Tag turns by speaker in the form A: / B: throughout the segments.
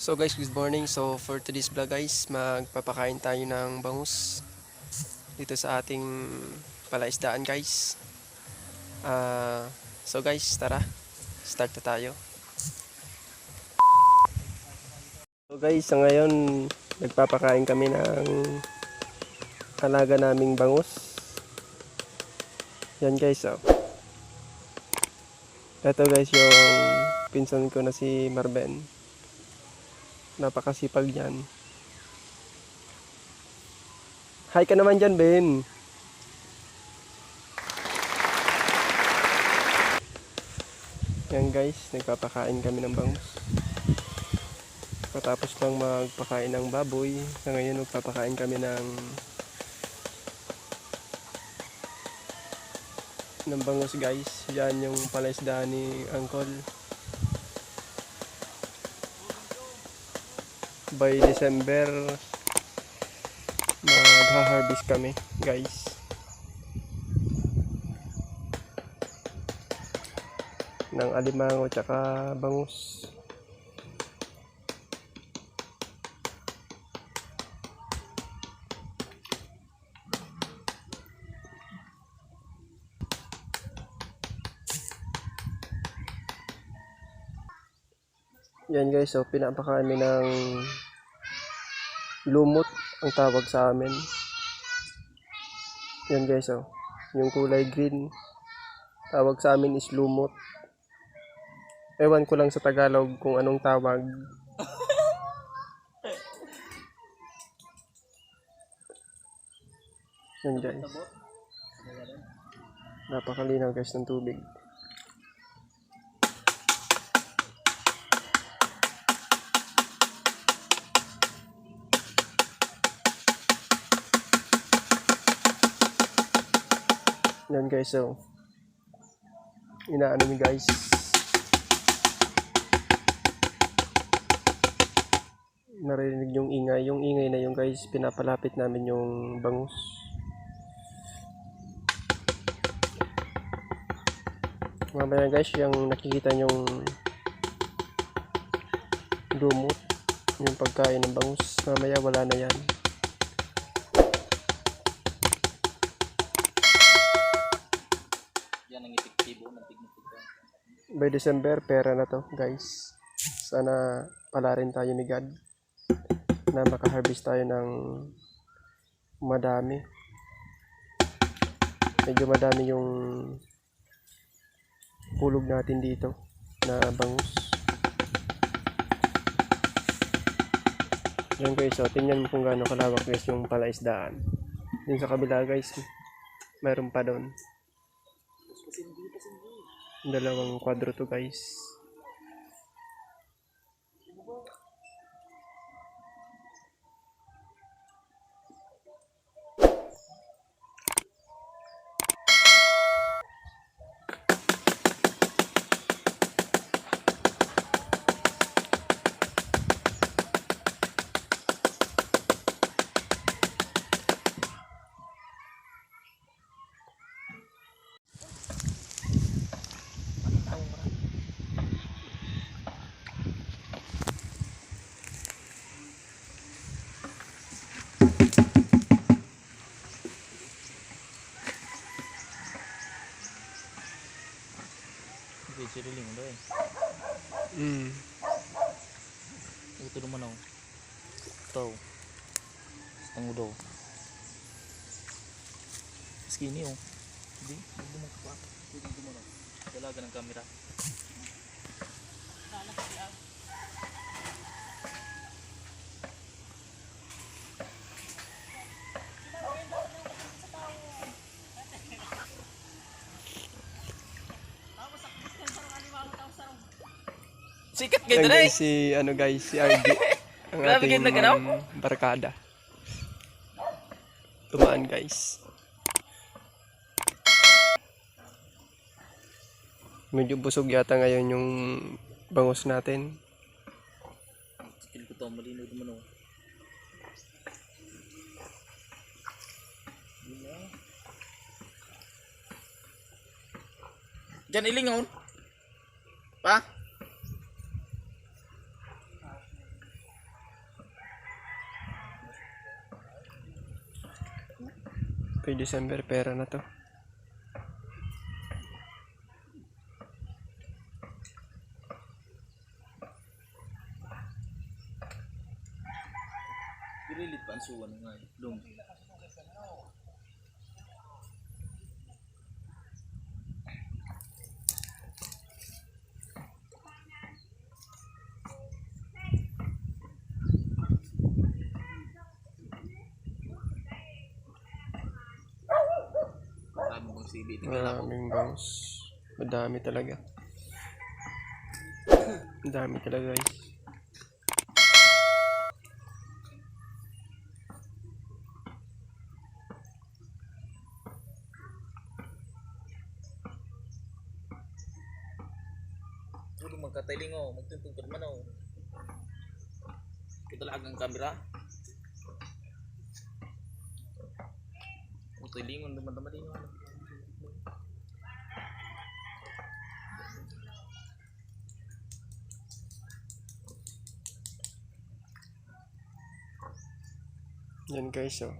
A: So guys, good morning. So for today's vlog guys, magpapakain tayo ng bangus dito sa ating palaisdaan guys. So guys, tara, start na tayo. So guys, sa ngayon nagpapakain kami ng alaga naming bangus. Yan guys, oh. Ito guys yung pinsan ko na si Marben. Napakasipag niyan. Hi ka naman dyan, Ben. Yan guys, nagpapakain kami ng bangus. Patapos lang magpakain ng baboy, sa ngayon magpapakain kami ng bangus guys. Yan yung palaisdaan ni Uncle. By December magha-harvest kami guys ng alimango tsaka bangus. Yan guys, so pinapakain kami ng lumot ang tawag sa amin. Yan guys, oh. Yung kulay green, tawag sa amin is lumot. Ewan ko lang sa Tagalog kung anong tawag. Yan guys. Napakalinaw guys ng tubig. Yan guys, so inaano ni guys. Narinig yung ingay. Yung ingay na yung guys, pinapalapit namin yung bangus. Mamaya guys, yung nakikita yung lumot, yung pagkain ng bangus, mamaya wala na yan.
B: Yan ang epektibo ng tignan.
A: By December, pera na to guys. Sana pala rin tayo ni God na makaharvest tayo ng madami. Medyo madami yung hulog natin dito na bangus. Yan guys, so tingnan mo kung gaano kalawak guys yung palaisdaan. Din sa kabila guys, mayroon pa doon. Dalawang kwadro to guys.
B: Siriling mo eh. Ito naman ako. Ito. Ang udo. Skinny oh. Hindi. Hindi mo pa. Hindi mo na. Dalaga ng kamera. Sikat
A: Yan
B: kayo na eh.
A: guys, si RJ. Ang
B: Grabe
A: ating
B: kayo naganaw.
A: barkada. Tumaan guys. Medyo busog yata ngayon yung bangus natin.
B: Skill ko to. Malinaw naman oh. Diyan ilingon. Pa?
A: kay December, pera na to.
B: Dililit pa ang suwan nga. Dong. Sabi mong sibi.
A: Maraming bangus. Madami talaga. Madami talaga guys.
B: Huwag magkatailing o. Magtuntungkod man o. Ito lang ang camera. Magtailingon naman din.
A: Yan guys oh.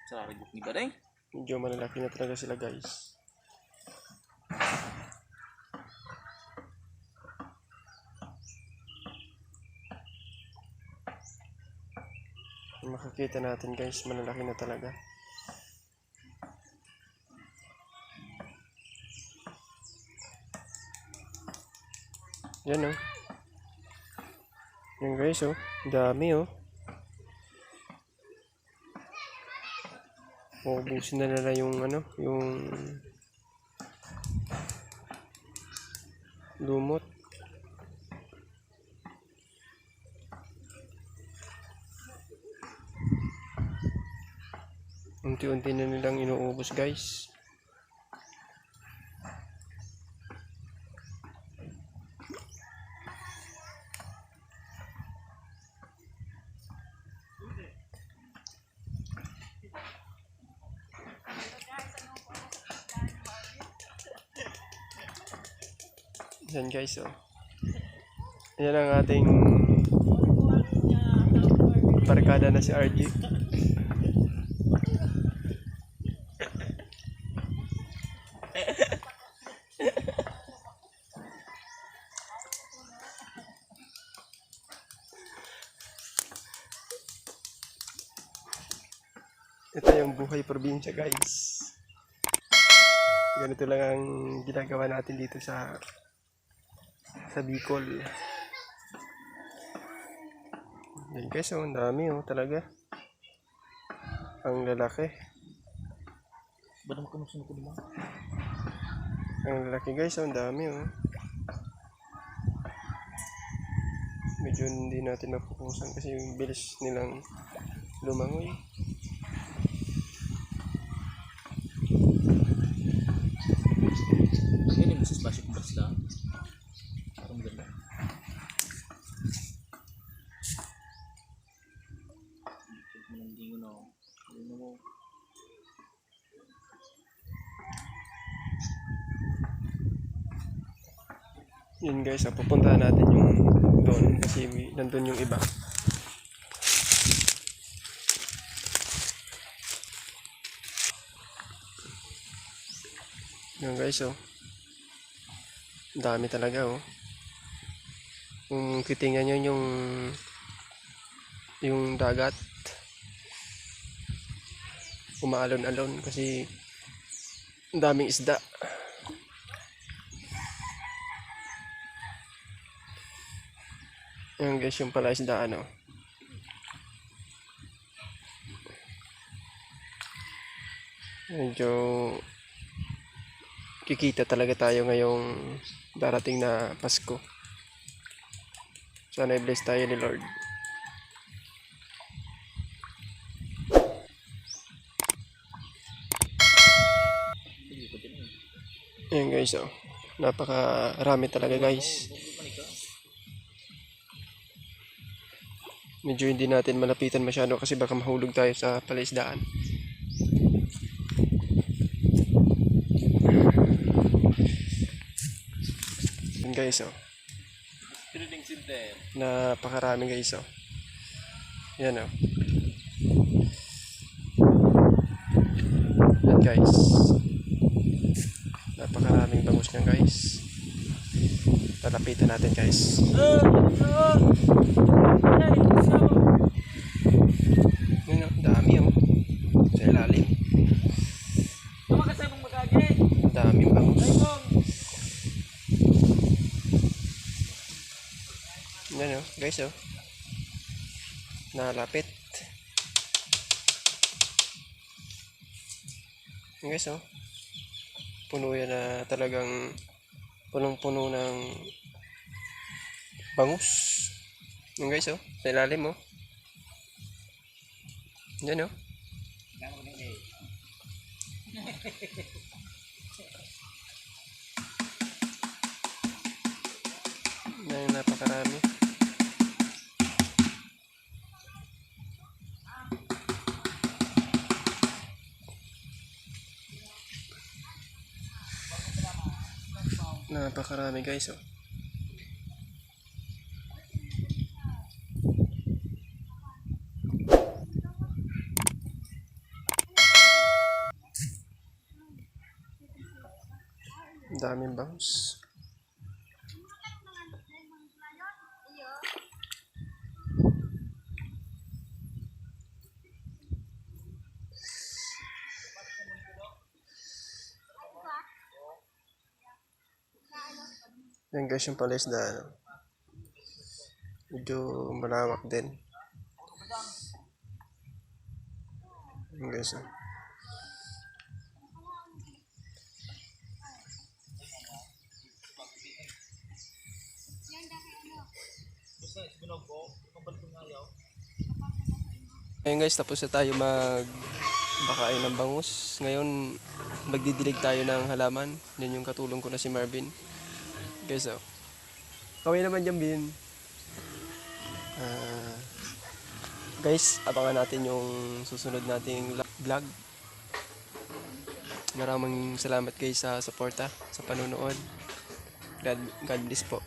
B: Sa ribok ni Baday.
A: Medyo malalaki na talaga sila guys. Makikita natin guys, malalaki na talaga. Yan oh. Yan guys oh, dami oh. Uubusin na nila yung ano, yung lumot. Unti-unti na nilang inuubos guys. Yan guys oh. Yan ang ating barkada na si RG. Ito yung buhay probinsya guys. Ganito lang ang ginagawa natin dito sa Bicol. Yan guys oh, ang dami oh talaga. Ang lalaki.
B: Ba't naman kanusunod ko naman?
A: Ang lalaki guys oh, ang dami oh. Medyo hindi natin mapupusan kasi yung bilis nilang lumangoy.
B: Yan yung masas plastic box lang. Parang ganda. Hindi ko na. Hindi mo.
A: Yun guys, pupuntahan natin yung doon kasi nandun yung iba. Yun guys oh. Ang dami talaga oh. Kung titingnan nyo yung dagat, umaalon-alon kasi ang daming isda. Yan guys yung pala isda ano. Medyo kikita talaga tayo ngayong darating na Pasko. Sana i-bless tayo ni Lord. Ayan guys oh. Napakarami talaga guys. Medyo hindi natin malapitan masyado kasi baka mahulog tayo sa palaisdaan. Ayan guys oh. Napakarami guys oh. Yan o. Yan guys. Napakaraming bangus niyan guys. Lalapitan natin guys. Yan o, dami o. Sa ilalim. Daming bangus. Yan o, guys o. Nalapit. Yan guys o. Puno yan na talagang punong-puno ng bangus. Yan guys o, sa ilalim o. Yan o. Yan, napakarami. Napakarami guys oh. Ang daming bangus. Yan guys yung palaisdaan. Medyo malawak din. Yan guys oh. Ayun guys, tapos na tayo magbakain ng bangus. Ngayon, magdidilig tayo ng halaman. Yan yung katulong ko na si Marvin. Guys, oh. Kawin naman dyan, Bin. Guys, abangan natin yung susunod nating vlog. Maraming salamat guys sa suporta, sa panunood. God bless po.